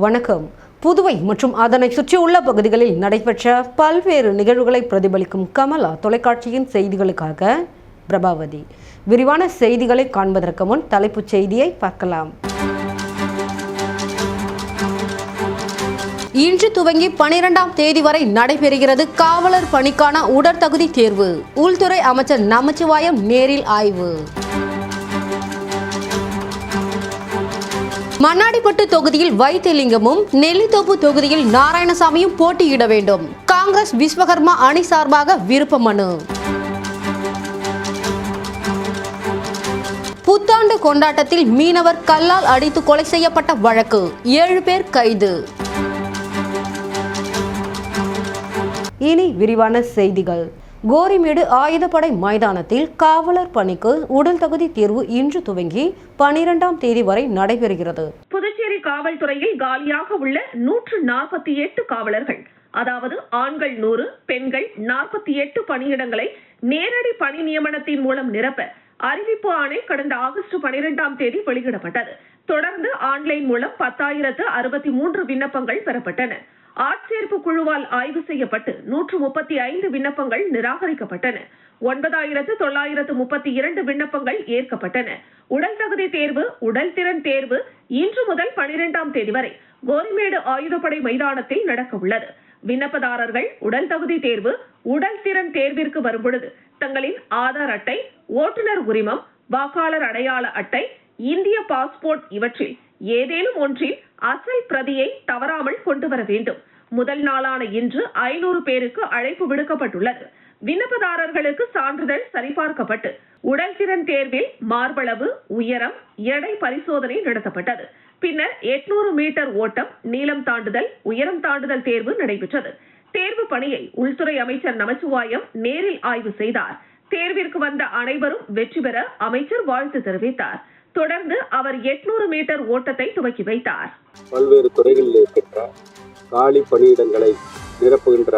வணக்கம். புதுவை மற்றும் அதனை சுற்றியுள்ள பகுதிகளில் நடைபெற்ற பல்வேறு நிகழ்வுகளை பிரதிபலிக்கும் கமலா தொலைக்காட்சியின் செய்திகளுக்காக பிரபாவதி. விரிவான செய்திகளை காண்பதற்கு முன் தலைப்புச் செய்தியை பார்க்கலாம். இன்று துவங்கி 12ஆம் தேதி வரை நடைபெறுகிறது காவலர் பணிக்கான உடற்தகுதி தேர்வு. உள்துறை அமைச்சர் நமச்சிவாயம் நேரில் ஆய்வு. மண்ணாடிப்பட்டு தொகுதியில் வைத்திலிங்கமும், நெல்லித்தோப்பு தொகுதியில் நாராயணசாமியும் போட்டியிட வேண்டும். காங்கிரஸ் விஸ்வகர்மா அணி சார்பாக விருப்ப மனு. புத்தாண்டு கொண்டாட்டத்தில் மீனவர் கல்லால் அடித்து கொலை செய்யப்பட்ட வழக்கு 7 பேர் கைது. இனி விரிவான செய்திகள். கோரிமேடு ஆயுதப்படை மைதானத்தில் காவலர் பணிக்கு உடல் தகுதி தேர்வு இன்று துவங்கி 12ஆம் தேதி வரை நடைபெறுகிறது. புதுச்சேரி காவல்துறையில் காலியாக உள்ள 148 காவலர்கள், அதாவது ஆண்கள் 100, பெண்கள் 48 பணியிடங்களை நேரடி பணி நியமனத்தின் மூலம் நிரப்ப அறிவிப்பு ஆணை கடந்த ஆகஸ்ட் 12ஆம் தேதி வெளியிடப்பட்டது. தொடர்ந்து ஆன்லைன் மூலம் 10,063 விண்ணப்பங்கள் பெறப்பட்டன. ஆட்சேர்ப்பு குழுவால் ஆய்வு செய்யப்பட்டு 135 விண்ணப்பங்கள் நிராகரிக்கப்பட்டன. 9,932 விண்ணப்பங்கள் ஏற்கப்பட்டன. உடல் தகுதி தேர்வு, உடல் திறன் தேர்வு இன்று முதல் 12ஆம் தேதி வரை கோரிமேடு ஆயுதப்படை மைதானத்தில் நடக்க உள்ளது. விண்ணப்பதாரர்கள் உடல் தகுதி தேர்வு, உடல் திறன் தேர்விற்கு வரும்பொழுது தங்களின் ஆதார் அட்டை, ஓட்டுநர் உரிமம், வாக்காளர் அடையாள அட்டை, இந்திய பாஸ்போர்ட் இவற்றில் ஏதேனும் ஒன்றில் அசல் பிரதியை தவறாமல் கொண்டு வர வேண்டும். முதல் நாளான இன்று 500 பேருக்கு அழைப்பு விடுக்கப்பட்டுள்ளது. விண்ணப்பதாரர்களுக்கு சான்றிதழ் சரிபார்க்கப்பட்டு உடல் திறன் தேர்வில் மார்பளவு, உயரம், எடை பரிசோதனை நடத்தப்பட்டது. பின்னர் 800 மீட்டர் ஓட்டம், நீளம் தாண்டுதல், உயரம் தாண்டுதல் தேர்வு நடைபெற்றது. தேர்வு பணியை உள்துறை அமைச்சர் நமச்சிவாயம் நேரில் ஆய்வு செய்தார். தேர்விற்கு வந்த அனைவரும் வெற்றி பெற அமைச்சர் வாழ்த்து தெரிவித்தார். தொடர்ந்து அவர் 800 மீட்டர் ஓட்டத்தை துவக்கி வைத்தார். பல்வேறு துறைகளில் இருக்கின்ற காலி பணியிடங்களை நிரப்புகின்ற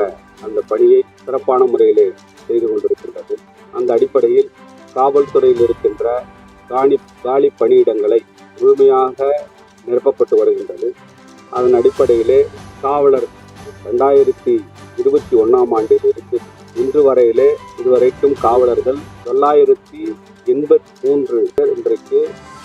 அந்த பணியை சிறப்பான முறையிலே செய்து கொண்டிருக்கின்றது. அந்த அடிப்படையில் காவல்துறையில் இருக்கின்ற காலி பணியிடங்களை முழுமையாக நிரப்பப்பட்டு வருகின்றது. அதன் அடிப்படையிலே காவலர் 2021ஆம் ஆண்டிலிருந்து இன்று வரையிலே இதுவரைக்கும் காவலர்கள் 983 பேர் இன்றைக்கு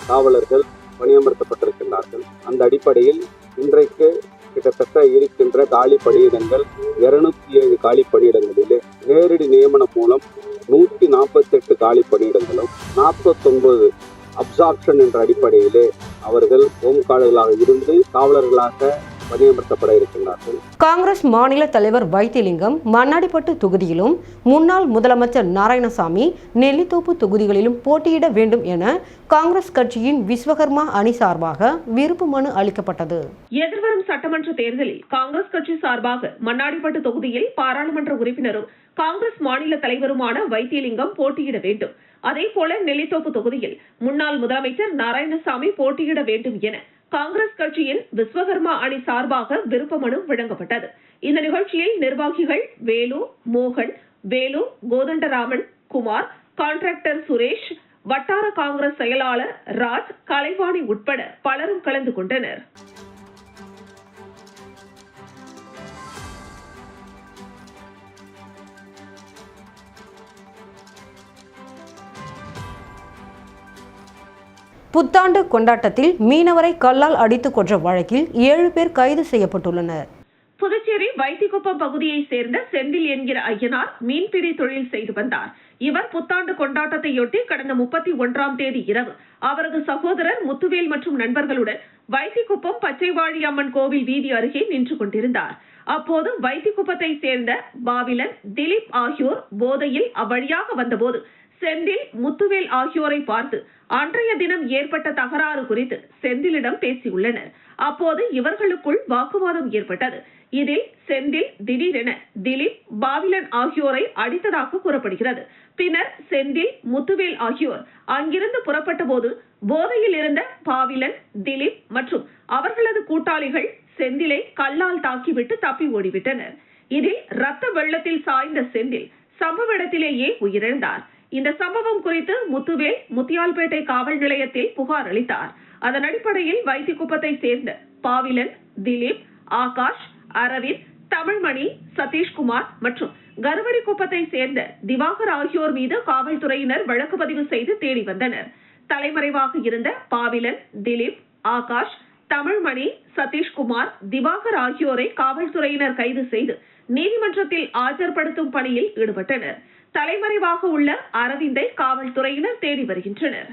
காவலர்கள் பணியமர்த்தப்பட்டிருக்கின்றார்கள். அந்த அடிப்படையில் இன்றைக்கு கிட்டத்தட்ட இருக்கின்ற காலி பணியிடங்கள் 207 காலி பணியிடங்களிலே நேரடி நியமனம் மூலம் 148 காலி பணியிடங்களும் 49 அப்சார்ப்ஷன் என்ற அடிப்படையிலே அவர்கள் ஹோம்கார்டுகளாக இருந்து காவலர்களாக பணியமர்த்தப்பட இருக்கின்றார்கள். காங்கிரஸ் மாநில தலைவர் வைத்திலிங்கம் மண்ணாடிப்பட்டு தொகுதியிலும், முன்னாள் முதலமைச்சர் நாராயணசாமி நெல்லித்தோப்பு தொகுதிகளிலும் போட்டியிட வேண்டும் என காங்கிரஸ் கட்சியின் விஸ்வகர்மா அணி சார்பாக விருப்ப மனு அளிக்கப்பட்டது. எதிர்வரும் சட்டமன்ற தேர்தலில் காங்கிரஸ் கட்சி சார்பாக மண்ணாடிப்பட்டு தொகுதியில் பாராளுமன்ற உறுப்பினரும் காங்கிரஸ் மாநில தலைவருமான வைத்திலிங்கம் போட்டியிட வேண்டும். அதேபோல நெல்லித்தோப்பு தொகுதியில் முன்னாள் முதலமைச்சர் நாராயணசாமி போட்டியிட வேண்டும் என காங்கிரஸ் கட்சியின் விஸ்வகர்மா அணி சார்பாக விருப்ப மனு வழங்கப்பட்டது. இந்த நிகழ்ச்சியில் நிர்வாகிகள் வேலு, மோகன், வேலு, கோதண்டராமன், குமார், கான்ட்ராக்டர் சுரேஷ், வட்டார காங்கிரஸ் செயலாளர் ராஜ், கலைவாணி உட்பட பலரும் கலந்து கொண்டனர். புத்தாண்டு கொண்டாட்டத்தில் மீனவரை கல்லால் அடித்து கொன்ற வழக்கில் 7 பேர் கைது செய்யப்பட்டுள்ளனர். புதுச்சேரி வைத்திக்குப்பம் பகுதியை சேர்ந்த செந்தில் என்கிற ஐயனார் மீன்பிடி தொழில் செய்து வந்தார். இவர் புத்தாண்டு கொண்டாட்டத்தையொட்டி கடந்த 31ஆம் தேதி இரவு அவரது சகோதரர் முத்துவேல் மற்றும் நண்பர்களுடன் வைத்திக்குப்பம் பச்சைவாழி அம்மன் கோவில் வீதி அருகே நின்று கொண்டிருந்தார். அப்போது வைத்திக்குப்பத்தை சேர்ந்த பாவிலன், திலீப் ஆகியோர் போதையில் அவ்வழியாக வந்தபோது செந்தில், முத்துவேல் ஆகியோரை பார்த்து அன்றைய தினம் ஏற்பட்ட தகராறு குறித்து செந்திலிடம் பேசியுள்ளனர். அப்போது இவர்களுக்குள் வாக்குவாதம் ஏற்பட்டது. இதில் செந்தில் திடீரென திலீப், பாவிலன் ஆகியோரை அடித்ததாக கூறப்படுகிறது. பின்னர் செந்தில், முத்துவேல் ஆகியோர் அங்கிருந்து புறப்பட்ட போது போதையில் இருந்த பாவிலன், திலீப் மற்றும் அவர்களது கூட்டாளிகள் செந்திலை கல்லால் தாக்கிவிட்டு தப்பி ஓடிவிட்டனர். இதில் ரத்த வெள்ளத்தில் சாய்ந்த செந்தில் சம்பவ இடத்திலேயே உயிரிழந்தார். இந்த சம்பவம் குறித்து முத்துவேல் முத்தியால்பேட்டை காவல் நிலையத்தில் புகார் அளித்தார். அதன் அடிப்படையில் வைத்திக்குப்பத்தை சேர்ந்த பாவிலன், திலீப், ஆகாஷ், அரவிந்த், தமிழ்மணி, சதீஷ்குமார் மற்றும் கருவடிக்குப்பத்தை சேர்ந்த திவாகர் ஆகியோர் மீது காவல்துறையினர் வழக்கு பதிவு செய்து தேடி வந்தனர். தலைமறைவாக இருந்த பாவிலன், திலீப், ஆகாஷ், தமிழ்மணி, சதீஷ்குமார், திவாகர் ஆகியோரை காவல்துறையினர் கைது செய்து நீதிமன்றத்தில் ஆஜர்படுத்தும் பணியில் ஈடுபட்டனர். தலைமறைவாக உள்ள அரவிந்தை காவல்துறையினர் தேடி வருகின்றனர்.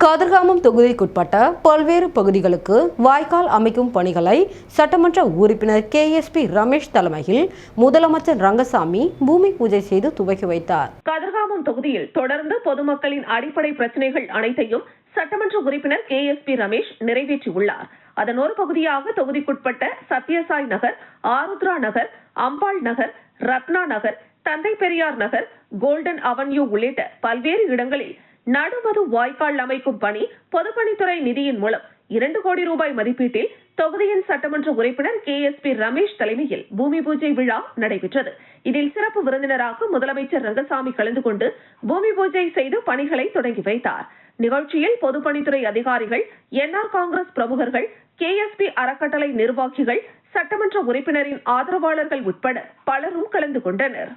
கதிர்காமம் தொகுதிக்குட்பட்ட பல்வேறு பகுதிகளுக்கு வாய்க்கால் அமைக்கும் பணிகளை சட்டமன்ற உறுப்பினர் KSP ரமேஷ் தலைமையில் முதலமைச்சர் ரங்கசாமி பூமி பூஜை செய்து துவக்கி வைத்தார். கதிர்காமம் தொகுதியில் தொடர்ந்து பொதுமக்களின் அடிப்படை பிரச்சனைகள் அனைத்தையும் சட்டமன்ற உறுப்பினர் KSP ரமேஷ் நிறைவேற்றியுள்ளார். அதன் ஒரு பகுதியாக தொகுதிக்குட்பட்ட சத்யசாய் நகர், ஆருத்ரா நகர், அம்பாள் நகர், ரத்னா நகர், தந்தை பெரியார் நகர், கோல்டன் அவென்யூ உள்ளிட்ட பல்வேறு இடங்களில் நடுவது வாய்க்கால் அமைக்கும் பணி பொதுப்பணித்துறை நிதியின் மூலம் 2 கோடி ரூபாய் மதிப்பீட்டில் தொகுதியின் சட்டமன்ற உறுப்பினர் KSP ரமேஷ் தலைமையில் பூமி பூஜை விழா நடைபெற்றது. இதில் சிறப்பு விருந்தினராக முதலமைச்சர் ரங்கசாமி கலந்து கொண்டு பூமி பூஜை செய்து பணிகளை தொடங்கி வைத்தார். நிகழ்ச்சியில் பொதுப்பணித்துறை அதிகாரிகள், NR காங்கிரஸ் பிரமுகர்கள், KSP அறக்கட்டளை நிர்வாகிகள், சட்டமன்ற உறுப்பினரின் ஆதரவாளர்கள் உட்பட பலரும் கலந்து கொண்டனர்.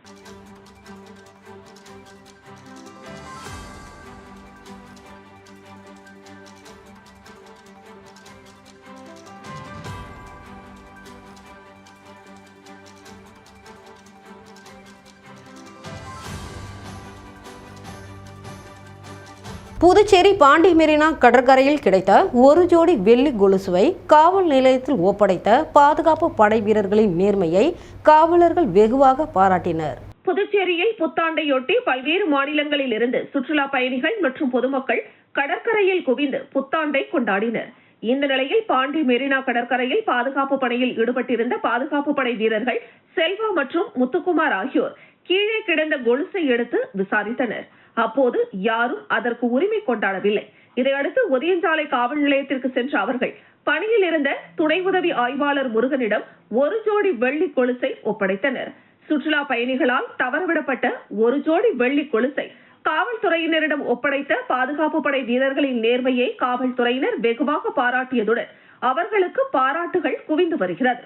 புதுச்சேரி பாண்டி மெரினா கடற்கரையில் கிடைத்த ஒரு ஜோடி வெள்ளி கொலுசுவை காவல் நிலையத்தில் ஒப்படைத்த பாதுகாப்பு படை வீரர்களின் நேர்மையை காவலர்கள் வெகுவாக பாராட்டினர். புதுச்சேரியில் புத்தாண்டையொட்டி பல்வேறு மாநிலங்களில் இருந்து சுற்றுலா பயணிகள் மற்றும் பொதுமக்கள் கடற்கரையில் குவிந்து புத்தாண்டை கொண்டாடினர். இந்த நிலையில் பாண்டி மெரினா கடற்கரையில் பாதுகாப்பு பணியில் ஈடுபட்டிருந்த பாதுகாப்பு படை வீரர்கள் செல்வா மற்றும் முத்துக்குமார் ஆகியோர் கீழே கிடந்த கொலுசை எடுத்து விசாரித்தனர். அப்போது யாரும் அதற்கு உரிமை கொண்டாடவில்லை. இதையடுத்து ஒதியஞ்சாலை காவல் நிலையத்திற்கு சென்ற அவர்கள் பணியில் இருந்த துணை உதவி ஆய்வாளர் முருகனிடம் ஒரு ஜோடி வெள்ளி கொலுசை ஒப்படைத்தனர். சுற்றுலா பயணிகளால் தவறவிடப்பட்ட ஒரு ஜோடி வெள்ளி கொலுசை காவல்துறையினரிடம் ஒப்படைத்த பாதுகாப்பு படை வீரர்களின் நேர்மையை காவல்துறையினர் வெகுவாக பாராட்டியதுடன் அவர்களுக்கு பாராட்டுகள் குவிந்து வருகிறது.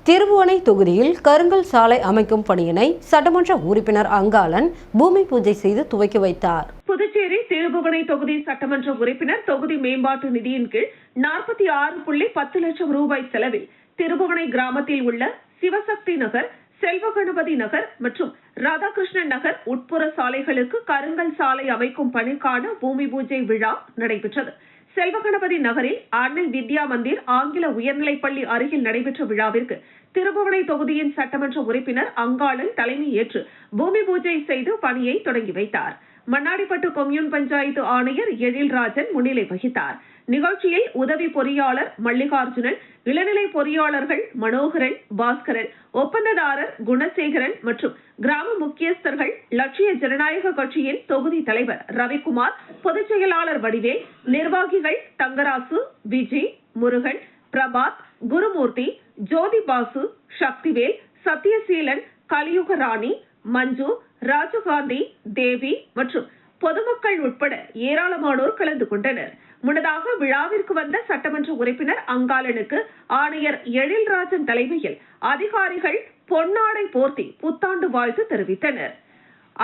திருபுவனை தொகுதியில் கருங்கல் சாலை அமைக்கும் பணியினை சட்டமன்ற உறுப்பினர் அங்காளன் பூமி பூஜை செய்து துவக்கி வைத்தார். புதுச்சேரி திருபுவனை தொகுதி சட்டமன்ற உறுப்பினர் தொகுதி மேம்பாட்டு நிதியின் கீழ் 46.10 லட்சம் ரூபாய் செலவில் திருபுவனை கிராமத்தில் உள்ள சிவசக்தி நகர், செல்வகணபதி நகர் மற்றும் ராதாகிருஷ்ணன் நகர் உட்புற சாலைகளுக்கு கருங்கல் சாலை அமைக்கும் பணிக்கான பூமி பூஜை விழா நடைபெற்றது. செல்வகணபதி நகரில் அன்னை வித்யா மந்திர் ஆங்கில உயர்நிலைப்பள்ளி அருகில் நடைபெற்ற விழாவிற்கு திருபுவனை தொகுதியின் சட்டமன்ற உறுப்பினர் அங்காளன் தலைமை ஏற்று பூமி பூஜை செய்து பணியை தொடங்கி வைத்தார். மண்ணாடிப்பட்டு கொம்யூன் பஞ்சாயத்து ஆணையர் எழில்ராஜன் முன்னிலை வகித்தார். நிகழ்ச்சியில் உதவி பொறியாளர் மல்லிகார்ஜுனன், இளநிலை பொறியாளர்கள் மனோகரன், பாஸ்கரன், ஒப்பந்ததாரர் குணசேகரன் மற்றும் கிராம முக்கியஸ்தர்கள், லட்சிய ஜனநாயக கட்சியின் தொகுதி தலைவர் ரவிக்குமார், பொதுச் செயலாளர் வடிவேல், நிர்வாகிகள் தங்கராசு, விஜய், முருகன், பிரபாத், குருமூர்த்தி, ஜோதி பாசு, சக்திவேல், சத்யசீலன், கலியுக ராணி, மஞ்சு, ராஜகாந்தி, தேவி மற்றும் பொதுமக்கள் உட்பட ஏராளமானோர் கலந்து கொண்டனர். முன்னதாக விழாவிற்கு வந்த சட்டமன்ற உறுப்பினர் அங்காளனுக்கு ஆணையர் எழில்ராஜன் தலைமையில் அதிகாரிகள் பொன்னாடை போர்த்தி புத்தாண்டு வாழ்த்து தெரிவித்தனர்.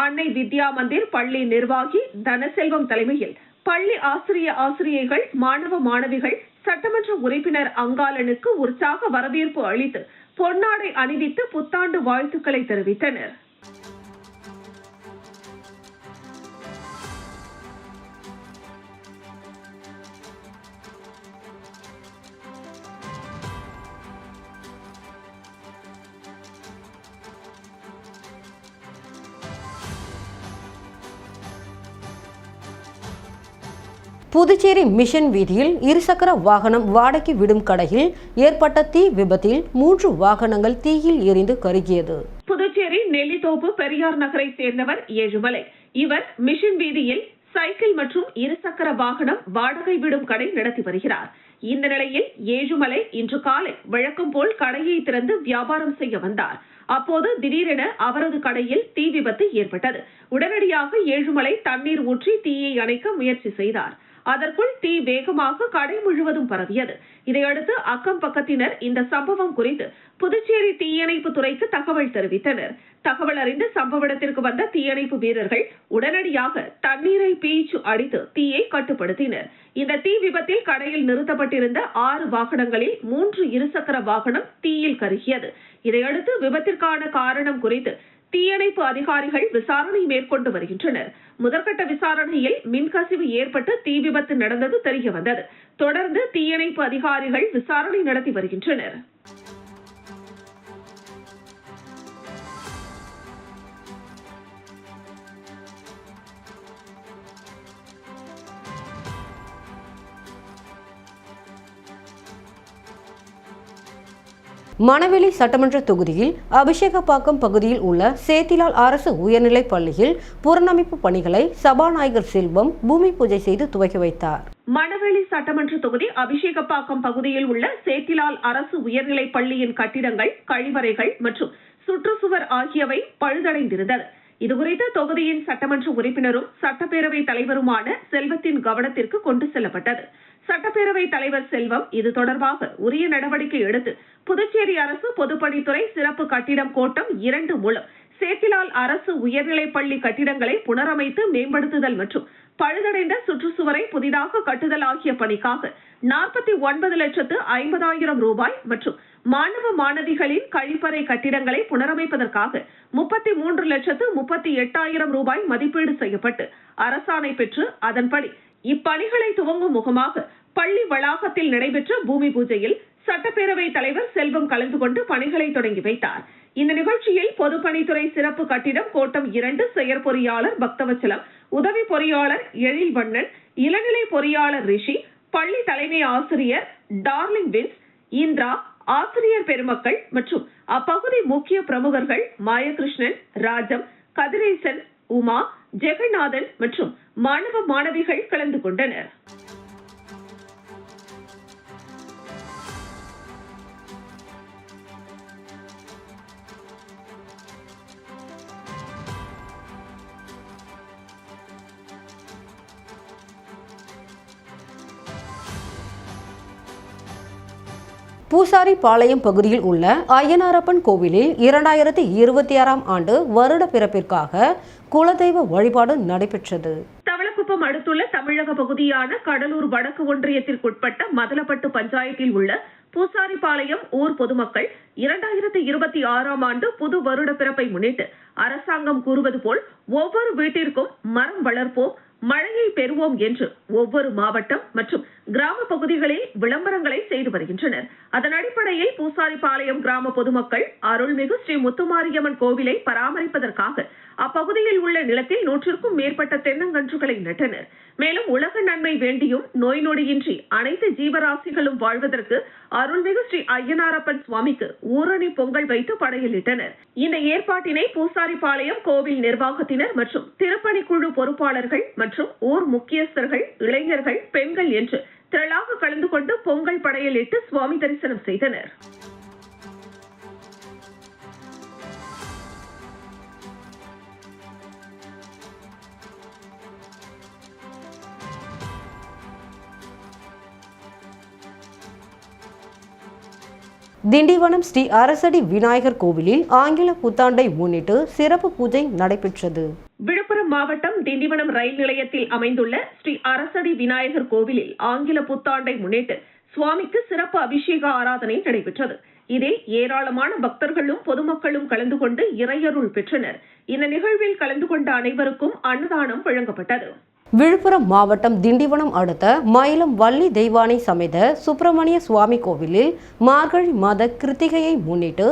அன்னை வித்யா மந்திர் பள்ளி நிர்வாகி தனசெல்வம் தலைமையில் பள்ளி ஆசிரியைகள், மாணவ மாணவிகள் சட்டமன்ற உறுப்பினர் அங்காளனுக்கு உற்சாக வரவேற்பு அளித்து பொன்னாடை அணிவித்து புத்தாண்டு வாழ்த்துக்களை தெரிவித்தனர். புதுச்சேரி மிஷன் வீதியில் இருசக்கர வாகனம் வாடகைக்கு விடும் கடையில் ஏற்பட்ட தீ விபத்தில் 3 வாகனங்கள் தீயில் எரிந்து கருகியது. புதுச்சேரி நெல்லித்தோப்பு பெரியார் நகரை சேர்ந்தவர் ஏழுமலை. இவர் மிஷன் வீதியில் சைக்கிள் மற்றும் இருசக்கர வாகனம் வாடகை விடும் கடை நடத்தி வருகிறார். இந்த நிலையில் ஏழுமலை இன்று காலை வழக்கம் போல் கடையை திறந்து வியாபாரம் செய்ய வந்தார். அப்போது திடீரென அவரது கடையில் தீ விபத்து ஏற்பட்டது. உடனடியாக ஏழுமலை தண்ணீர் ஊற்றி தீயை அணைக்க முயற்சி செய்தார். அதற்குள் தீ வேகமாக கடை முழுவதும் பரவியது. இதையடுத்து அக்கம் பக்கத்தினர் இந்த சம்பவம் குறித்து புதுச்சேரி தீயணைப்பு துறைக்கு தகவல் தெரிவித்தனர். தகவல் அறிந்து சம்பவ இடத்திற்கு வந்த தீயணைப்பு வீரர்கள் உடனடியாக தண்ணீரை பீய்ச்சு அடித்து தீயை கட்டுப்படுத்தினர். இந்த தீ விபத்தில் கடையில் நிறுத்தப்பட்டிருந்த 6 வாகனங்களில் 3 இருசக்கர வாகனம் தீயில் கருகியது. இதையடுத்து விபத்திற்கான காரணம் குறித்து தீயணைப்பு அதிகாரிகள் விசாரணை மேற்கொண்டு வருகின்றனர். முதற்கட்ட விசாரணையில் மின்கசிவு ஏற்பட்டு தீ விபத்து நடந்தது தெரியவந்தது. தொடர்ந்து தீயணைப்பு அதிகாரிகள் விசாரணை நடத்தி வருகின்றனர். மணவெளி சட்டமன்ற தொகுதியில் அபிஷேகப்பாக்கம் பகுதியில் உள்ள சேத்திலால் அரசு உயர்நிலைப் பள்ளியில் புனரமைப்பு பணிகளை சபாநாயகர் செல்வம் பூமி பூஜை செய்து துவக்கி வைத்தார். மணவெளி சட்டமன்ற தொகுதி அபிஷேகப்பாக்கம் பகுதியில் உள்ள சேத்திலால் அரசு உயர்நிலைப் பள்ளியின் கட்டிடங்கள், கழிவறைகள் மற்றும் சுற்றுச்சுவர் ஆகியவை பழுதடைந்திருந்தது. இதுகுறித்து தொகுதியின் சட்டமன்ற உறுப்பினரும் சட்டப்பேரவை தலைவருமான செல்வத்தின் கவனத்திற்கு கொண்டு செல்லப்பட்டது. சட்டப்பேரவை தலைவர் செல்வம் இது தொடர்பாக உரிய நடவடிக்கை எடுத்து புதுச்சேரி அரசு பொதுப்பணித்துறை சிறப்பு கட்டிடம் கோட்டம் 2 மூலம் சேத்திலால் அரசு உயர்நிலைப் பள்ளி கட்டிடங்களை புனரமைத்து மேம்படுத்துதல் மற்றும் பழுதடைந்த சுற்றுச்சுவரை புதிதாக கட்டுதல் ஆகிய பணிக்காக 49,50,000 ரூபாய் மற்றும் மாணவ மாணவிகளின் கழிப்பறை கட்டிடங்களை புனரமைப்பதற்காக 33,38,000 ரூபாய் மதிப்பீடு செய்யப்பட்டு அரசாணை பெற்று அதன்படி இப்பணிகளை துவங்கும் முகமாக பள்ளி வளாகத்தில் நடைபெற்ற பூமி பூஜையில் சட்டப்பேரவை தலைவர் செல்வம் கலந்து கொண்டு பணிகளை தொடங்கி வைத்தார். இந்த நிகழ்ச்சியில் பொதுப்பணித்துறை சிறப்பு கட்டிடம் கோட்டம் 2 செயற்பொறியாளர் பக்தவச்சலம், உதவி பொறியாளர் எழில்வண்ணன், இளநிலை பொறியாளர் ரிஷி, பள்ளி தலைமை ஆசிரியர் டார்லிங் வின்ஸ், இந்திரா, ஆசிரியர் பெருமக்கள் மற்றும் அப்பகுதி முக்கிய பிரமுகர்கள் மாயகிருஷ்ணன், ராஜம், கதிரேசன், உமா, ஜெகநாதன் மற்றும் மாணவ மாணவிகள் கலந்து கொண்டனர். பூசாரி பாளையம் பகுதியில் உள்ள ஐயனாரப்பன் கோவிலில் 2026ஆம் ஆண்டு வருட பிறப்பிற்காக குலதெய்வ வழிபாடு நடைபெற்றது. தவளக்குப்பம் அடுத்துள்ள தமிழக பகுதியான கடலூர் வடக்கு ஒன்றியத்திற்குட்பட்ட மதலப்பட்டு பஞ்சாயத்தில் உள்ள பூசாரிபாளையம் ஊர் பொதுமக்கள் 2026ஆம் ஆண்டு புது வருட பிறப்பை முன்னிட்டு அரசாங்கம் கூறுவது போல் ஒவ்வொரு வீட்டிற்கும் மரம் வளர்ப்போம், மழையை பெறுவோம் என்று ஒவ்வொரு மாவட்டம் மற்றும் கிராம பகுதிகளில் விளம்பரங்களை செய்து வருகின்றனர். அதன் அடிப்படையில் பூசாரிபாளையம் கிராம பொதுமக்கள் அருள்மிகு ஸ்ரீ முத்துமாரியம்மன் கோவிலை பராமரிப்பதற்காக அப்பகுதியில் உள்ள நிலத்தில் 100க்கும் மேற்பட்ட தென்னங்கன்றுகளை நட்டனர். மேலும் உலக நன்மை வேண்டியும் நோய் நொடியின்றி அனைத்து ஜீவராசிகளும் வாழ்வதற்கு அருள்மிகு ஸ்ரீ ஐயனாரப்பன் சுவாமிக்கு ஊரணி பொங்கல் வைத்து படையலிட்டனர். இந்த ஏற்பாட்டினை பூசாரிபாளையம் கோவில் நிர்வாகத்தினர் மற்றும் திருப்பணிக்குழு பொறுப்பாளர்கள் மற்றும் ஊர் முக்கியஸ்தர்கள், இளைஞர்கள், பெண்கள் என்று திரளாக கலந்து கொண்டு பொங்கல் படையலிட்டு சுவாமி தரிசனம் செய்தனர். திண்டிவனம் ஸ்ரீ அரசடி விநாயகர் கோவிலில் ஆங்கில புத்தாண்டை முன்னிட்டு சிறப்பு பூஜை நடைபெற்றது. விழுப்புரம் மாவட்டம் திண்டிவனம் ரயில் நிலையத்தில் அமைந்துள்ள ஸ்ரீ அரசடி விநாயகர் கோவிலில் ஆங்கில புத்தாண்டை முன்னிட்டு சுவாமிக்கு சிறப்பு அபிஷேக ஆராதனை நடைபெற்றது. இதில் ஏராளமான பக்தர்களும் பொதுமக்களும் கலந்து கொண்டு இறையருள் பெற்றனர். இந்த நிகழ்வில் கலந்து கொண்ட அனைவருக்கும் அன்னதானம் வழங்கப்பட்டது. விழுப்புரம் மாவட்டம் திண்டிவனம் அடுத்த மயிலம் வள்ளி தெய்வானை சமேத சுப்பிரமணிய சுவாமி கோவிலில் மார்கழி மாத கிருத்திகையை முன்னிட்டு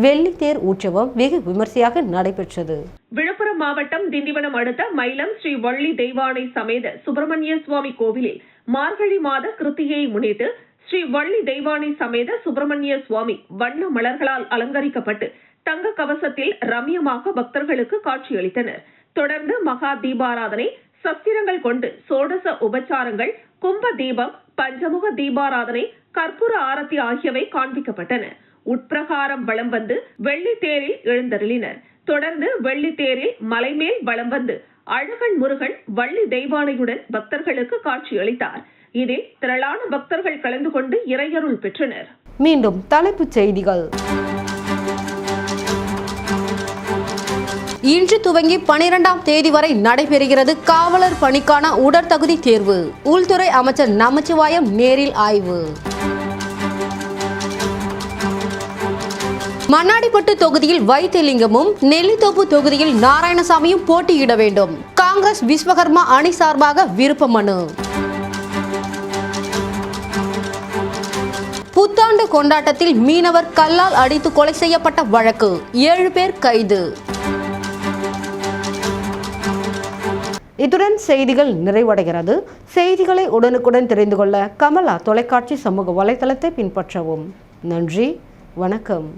வெள்ளி தேர் உற்சவம் வெகு விமர்சையாக நடைபெற்றது. விழுப்புரம் மாவட்டம் திண்டிவனம் அடுத்த மயிலம் ஸ்ரீ வள்ளி தெய்வானை சமேத சுப்பிரமணிய சுவாமி கோவிலில் மார்கழி மாத கிருத்திகையை முன்னிட்டு ஸ்ரீ வள்ளி தெய்வானை சமேத சுப்பிரமணிய சுவாமி வண்ண மலர்களால் அலங்கரிக்கப்பட்டு தங்க கவசத்தில் ரம்யமாக பக்தர்களுக்கு காட்சியளித்தனர். தொடர்ந்து மகா தீபாராதனை, சஸ்திரங்கள் கொண்டு சோடச உபச்சாரங்கள், கும்ப தீபம், பஞ்சமுக தீபாராதனை, கற்பூர ஆரத்தி ஆகியவை காண்பிக்கப்பட்டன. உட்பிரகாரம் வலம் வந்து வெள்ளித்தேரில் எழுந்தருளினர். தொடர்ந்து வெள்ளித்தேரில் மலைமேல் வலம் வந்து அழகன் முருகன் வள்ளி தெய்வானையுடன் பக்தர்களுக்கு காட்சியளித்தார். இதில் திரளான பக்தர்கள் கலந்து கொண்டு இறையருள் பெற்றனர். மீண்டும் தலைப்புச் செய்திகள். இன்று துவங்கி 12ஆம் தேதி வரை நடைபெறுகிறது காவலர் பணிக்கான உடற்தகுதி தேர்வு. உள்துறை அமைச்சர் நமச்சிவாயம் நேரில் ஆய்வு. மண்ணாடிப்பட்டு தொகுதியில் வைத்திலிங்கமும், நெல்லித்தோப்பு தொகுதியில் நாராயணசாமியும் போட்டியிட வேண்டும். காங்கிரஸ் விஸ்வகர்மா அணி சார்பாக விருப்ப மனு. புத்தாண்டு கொண்டாட்டத்தில் மீனவர் கல்லால் அடித்து கொலை செய்யப்பட்ட வழக்கு 7 பேர் கைது. இத்துடன் செய்திகள் நிறைவடைகிறது. செய்திகளை உடனுக்குடன் தெரிந்து கொள்ள கமலா தொலைக்காட்சி சமூக வலைதளத்தை பின்பற்றவும். நன்றி, வணக்கம்.